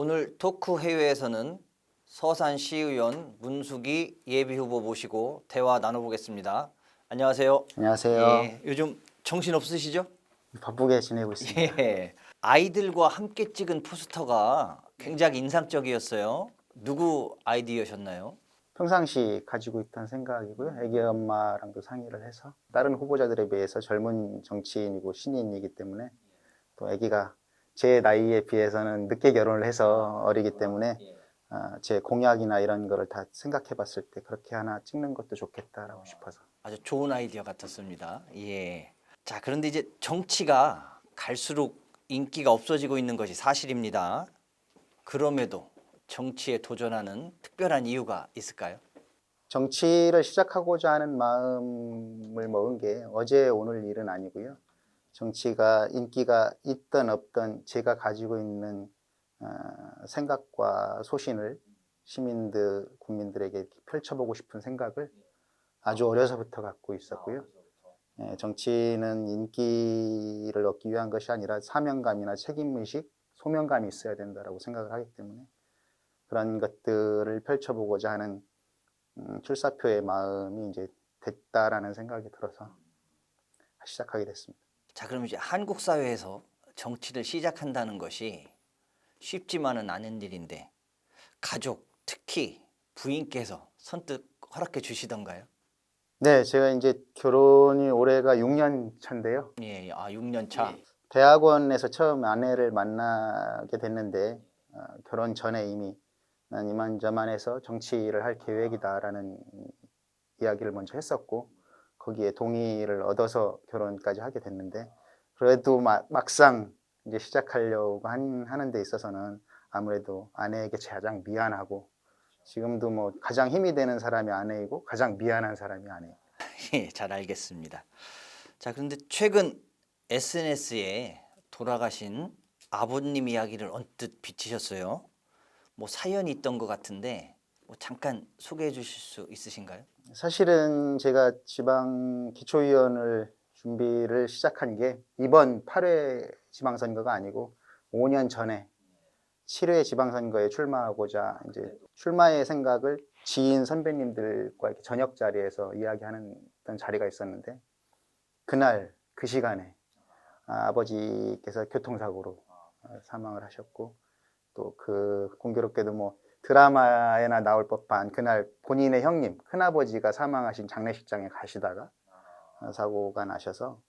오늘 토크 회의에서는 서산시의원 문수기 예비후보 모시고 대화 나눠보겠습니다. 안녕하세요. 안녕하세요. 예, 요즘 정신 없으시죠? 바쁘게 지내고 있습니다. 예, 아이들과 함께 찍은 포스터가 굉장히 인상적이었어요. 누구 아이디어셨나요? 평상시 가지고 있던 생각이고요. 애기 엄마랑도 상의를 해서 다른 후보자들에 비해서 젊은 정치인이고 신인이기 때문에 또 애기가 제 나이에 비해서는 늦게 결혼을 해서 어리기 때문에 제 공약이나 이런 거를 다 생각해 봤을 때 그렇게 하나 찍는 것도 좋겠다라고 싶어서. 아주 좋은 아이디어 같았습니다. 예. 자, 그런데 이제 정치가 갈수록 인기가 없어지고 있는 것이 사실입니다. 그럼에도 정치에 도전하는 특별한 이유가 있을까요? 정치를 시작하고자 하는 마음을 먹은 게 어제 오늘 일은 아니고요. 정치가 인기가 있든 없든 제가 가지고 있는 생각과 소신을 시민들, 국민들에게 이렇게 펼쳐보고 싶은 생각을 아주 어려서부터 갖고 있었고요. 정치는 인기를 얻기 위한 것이 아니라 사명감이나 책임의식, 소명감이 있어야 된다고 생각을 하기 때문에 그런 것들을 펼쳐보고자 하는 출사표의 마음이 이제 됐다라는 생각이 들어서 시작하게 됐습니다. 자, 그럼 이제 한국 사회에서 정치를 시작한다는 것이 쉽지만은 않은 일인데 가족, 특히 부인께서 선뜻 허락해 주시던가요? 네, 제가 이제 결혼이 올해가 6년 차인데요. 예, 6년 차. 대학원에서 처음 아내를 만나게 됐는데 결혼 전에 이미 난 이만저만해서 정치를 할 계획이다라는 이야기를 먼저 했었고 거기에 동의를 얻어서 결혼까지 하게 됐는데 그래도 막상 이제 시작하려고 하는 데 있어서는 아무래도 아내에게 가장 미안하고 지금도 뭐 가장 힘이 되는 사람이 아내이고 가장 미안한 사람이 아내예요. 예, 잘 알겠습니다. 자, 그런데 최근 SNS에 돌아가신 아버님 이야기를 언뜻 비치셨어요. 뭐 사연이 있던 것 같은데 뭐 잠깐 소개해 주실 수 있으신가요? 사실은 제가 지방 기초위원을 준비를 시작한 게 이번 8회 지방선거가 아니고 5년 전에 7회 지방선거에 출마하고자 이제 출마의 생각을 지인 선배님들과 이렇게 저녁 자리에서 이야기하는 어떤 자리가 있었는데 그날 그 시간에 아버지께서 교통사고로 사망을 하셨고 또 그 공교롭게도 뭐 드라마에나 나올 법한 그날 본인의 형님 큰아버지가 사망하신 장례식장에 가시다가 사고가 나셔서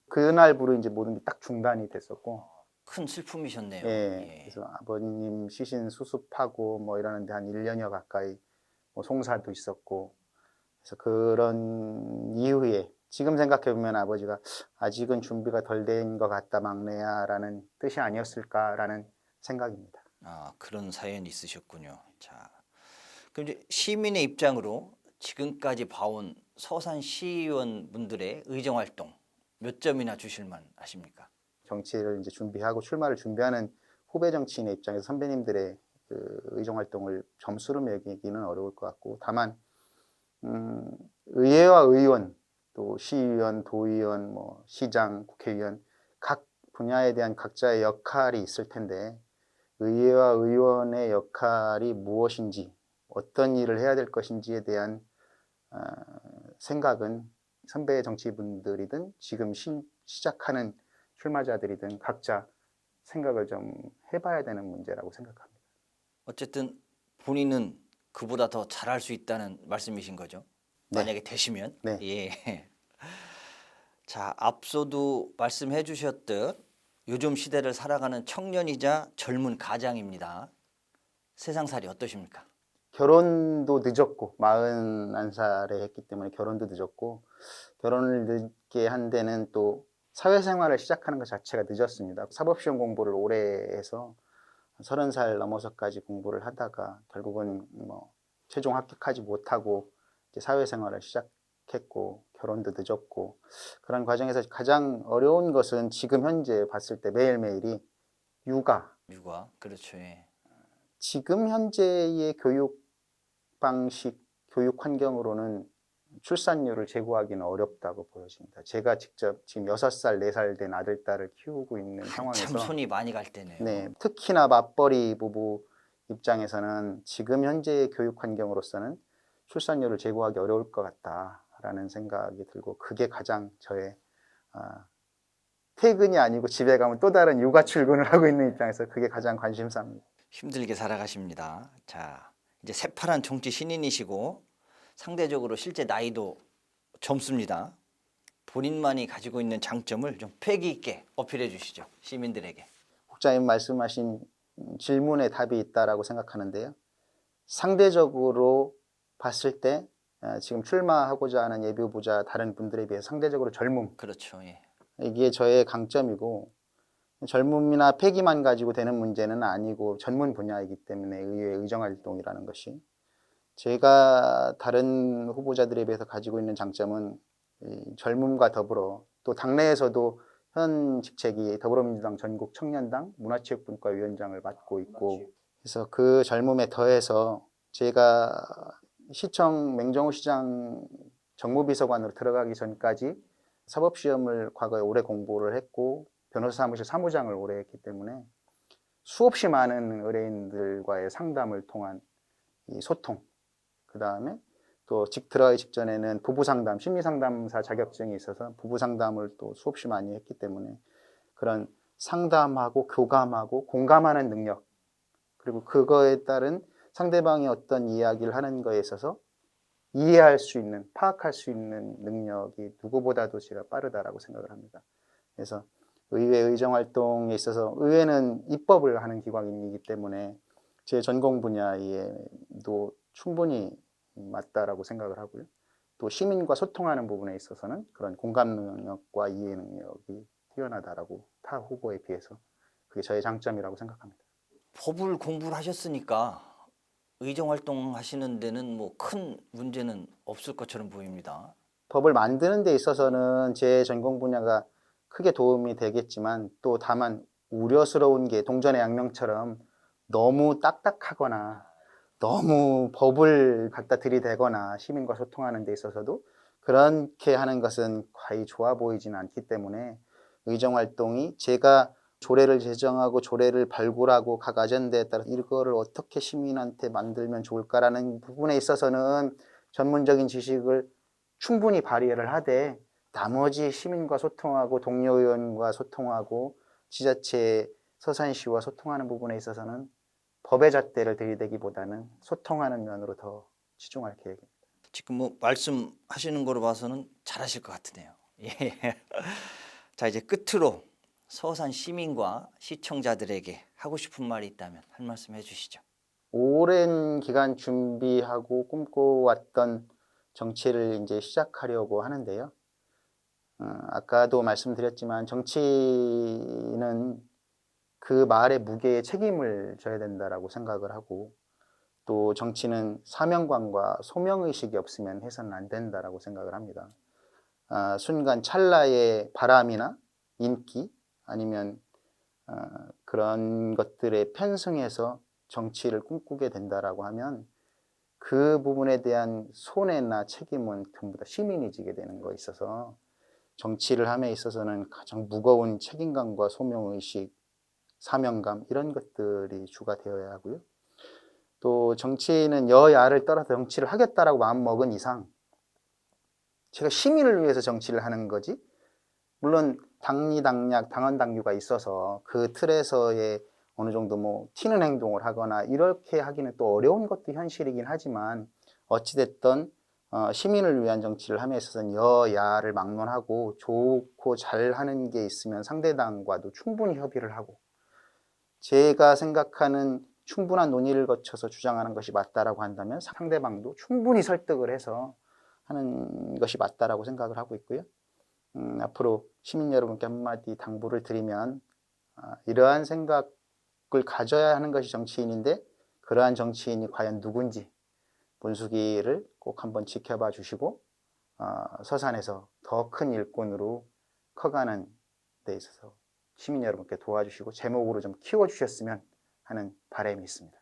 그날부로 이제 모든 게 딱 중단이 됐었고 큰 슬픔이셨네요. 예. 그래서 아버님 시신 수습하고 뭐 이러는데 한 1년여 가까이 뭐 송사도 있었고 그래서 그런 이후에 지금 생각해 보면 아버지가 아직은 준비가 덜 된 것 같다 막내야라는 뜻이 아니었을까라는 생각입니다. 그런 사연이 있으셨군요. 자, 그럼 이제 시민의 입장으로 지금까지 봐온 서산 시의원 분들의 의정 활동 몇 점이나 주실 만 하십니까? 정치를 이제 준비하고 출마를 준비하는 후배 정치인의 입장에서 선배님들의 그 의정 활동을 점수로 매기기는 어려울 것 같고 다만 의회와 의원 또 시의원, 도의원, 뭐 시장, 국회의원 각 분야에 대한 각자의 역할이 있을 텐데 의회와 의원의 역할이 무엇인지 어떤 일을 해야 될 것인지에 대한 생각은 선배 정치인분들이든 지금 시작하는 출마자들이든 각자 생각을 좀 해봐야 되는 문제라고 생각합니다. 어쨌든 본인은 그보다 더 잘할 수 있다는 말씀이신 거죠? 네. 만약에 되시면? 네. 예. 자, 앞서도 말씀해 주셨듯 요즘 시대를 살아가는 청년이자 젊은 가장입니다. 세상살이 어떠십니까? 결혼도 늦었고 41살에 했기 때문에 결혼도 늦었고 결혼을 늦게 한 데는 또 사회생활을 시작하는 것 자체가 늦었습니다. 사법시험 공부를 오래 해서 30살 넘어서까지 공부를 하다가 결국은 뭐 최종 합격하지 못하고 이제 사회생활을 시작했고 결혼도 늦었고 그런 과정에서 가장 어려운 것은 지금 현재 봤을 때 매일매일이 육아. 그렇죠. 예. 지금 현재의 교육 방식, 교육 환경으로는 출산율을 제고하기는 어렵다고 보여집니다. 제가 직접 지금 6살, 4살 된 아들, 딸을 키우고 있는 참 상황에서 손이 많이 갈 때네요. 네, 특히나 맞벌이 부부 입장에서는 지금 현재의 교육 환경으로서는 출산율을 제고하기 어려울 것 같다라는 생각이 들고 그게 가장 저의 퇴근이 아니고 집에 가면 또 다른 육아 출근을 하고 있는 입장에서 그게 가장 관심사입니다. 힘들게 살아가십니다. 자, 이제 새파란 정치 신인이시고 상대적으로 실제 나이도 젊습니다. 본인만이 가지고 있는 장점을 좀 패기 있게 어필해 주시죠. 시민들에게. 국장님 말씀하신 질문에 답이 있다라고 생각하는데요. 상대적으로 봤을 때 지금 출마하고자 하는 예비후보자 다른 분들에 비해 상대적으로 젊음, 그렇죠. 예. 이게 저의 강점이고 젊음이나 패기만 가지고 되는 문제는 아니고 전문 분야이기 때문에 의회 의정활동이라는 것이 제가 다른 후보자들에 비해서 가지고 있는 장점은 이 젊음과 더불어 또 당내에서도 현 직책이 더불어민주당 전국 청년당 문화체육분과 위원장을 맡고 있고 그래서 그 젊음에 더해서 제가 시청 맹정호 시장 정무비서관으로 들어가기 전까지 사법시험을 과거에 오래 공부를 했고 변호사 사무실 사무장을 오래 했기 때문에 수없이 많은 의뢰인들과의 상담을 통한 이 소통, 그 다음에 또 들어가기 직전에는 부부상담, 심리상담사 자격증이 있어서 부부상담을 또 수없이 많이 했기 때문에 그런 상담하고 교감하고 공감하는 능력, 그리고 그거에 따른 상대방이 어떤 이야기를 하는 거에 있어서 이해할 수 있는, 파악할 수 있는 능력이 누구보다도 제가 빠르다라고 생각을 합니다. 그래서 의회 의정활동에 있어서 의회는 입법을 하는 기관이기 때문에 제 전공 분야에도 충분히 맞다라고 생각을 하고요. 또 시민과 소통하는 부분에 있어서는 그런 공감 능력과 이해 능력이 뛰어나다라고 타 후보에 비해서 그게 저의 장점이라고 생각합니다. 법을 공부를 하셨으니까 의정 활동 하시는 데는 뭐 큰 문제는 없을 것처럼 보입니다. 법을 만드는 데 있어서는 제 전공 분야가 크게 도움이 되겠지만 또 다만 우려스러운 게 동전의 양명처럼 너무 딱딱하거나 너무 법을 갖다 들이대거나 시민과 소통하는 데 있어서도 그렇게 하는 것은 과히 좋아 보이지는 않기 때문에 의정활동이 제가 조례를 제정하고 조례를 발굴하고 각 아젠다에 따라 이거를 어떻게 시민한테 만들면 좋을까라는 부분에 있어서는 전문적인 지식을 충분히 발휘를 하되 나머지 시민과 소통하고 동료 의원과 소통하고 지자체 서산시와 소통하는 부분에 있어서는 법의 잣대를 들이대기보다는 소통하는 면으로 더 치중할 계획입니다. 지금 뭐 말씀하시는 거로 봐서는 잘하실 것 같으네요. 예. 자, 이제 끝으로 서산 시민과 시청자들에게 하고 싶은 말이 있다면 한 말씀 해주시죠. 오랜 기간 준비하고 꿈꿔왔던 정치를 이제 시작하려고 하는데요. 아까도 말씀드렸지만 정치는 그 말의 무게에 책임을 져야 된다라고 생각을 하고 또 정치는 사명감과 소명의식이 없으면 해서는 안 된다라고 생각을 합니다. 순간 찰나의 바람이나 인기 아니면 그런 것들에 편승해서 정치를 꿈꾸게 된다라고 하면 그 부분에 대한 손해나 책임은 전부 다 시민이 지게 되는 거에 있어서 정치를 함에 있어서는 가장 무거운 책임감과 소명의식, 사명감 이런 것들이 주가 되어야 하고요. 또 정치는 여야를 떠나서 정치를 하겠다라고 마음먹은 이상 제가 시민을 위해서 정치를 하는 거지 물론 당리당략, 당헌당규가 있어서 그 틀에서의 어느 정도 뭐 튀는 행동을 하거나 이렇게 하기는 또 어려운 것도 현실이긴 하지만 어찌됐든 시민을 위한 정치를 함에 있어서는 여야를 막론하고 좋고 잘하는 게 있으면 상대당과도 충분히 협의를 하고 제가 생각하는 충분한 논의를 거쳐서 주장하는 것이 맞다라고 한다면 상대방도 충분히 설득을 해서 하는 것이 맞다라고 생각을 하고 있고요. 앞으로 시민 여러분께 한마디 당부를 드리면 이러한 생각을 가져야 하는 것이 정치인인데 그러한 정치인이 과연 누군지 문수기를 꼭 한번 지켜봐 주시고 서산에서 더 큰 일꾼으로 커가는 데 있어서 시민 여러분께 도와주시고 제목으로 좀 키워주셨으면 하는 바람이 있습니다.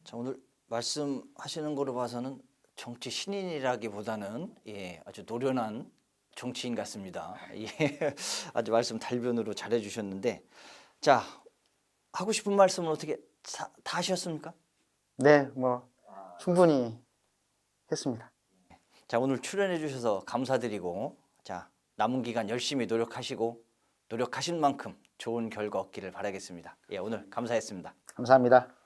자, 오늘 말씀하시는 거로 봐서는 정치 신인이라기보다는 예, 아주 노련한 정치인 같습니다. 예, 아주 말씀 달변으로 잘해주셨는데, 자, 하고 싶은 말씀은 어떻게 다 하셨습니까? 네, 뭐 충분히 했습니다. 자, 오늘 출연해 주셔서 감사드리고, 자, 남은 기간 열심히 노력하시고 노력하신 만큼 좋은 결과 얻기를 바라겠습니다. 예, 오늘 감사했습니다. 감사합니다.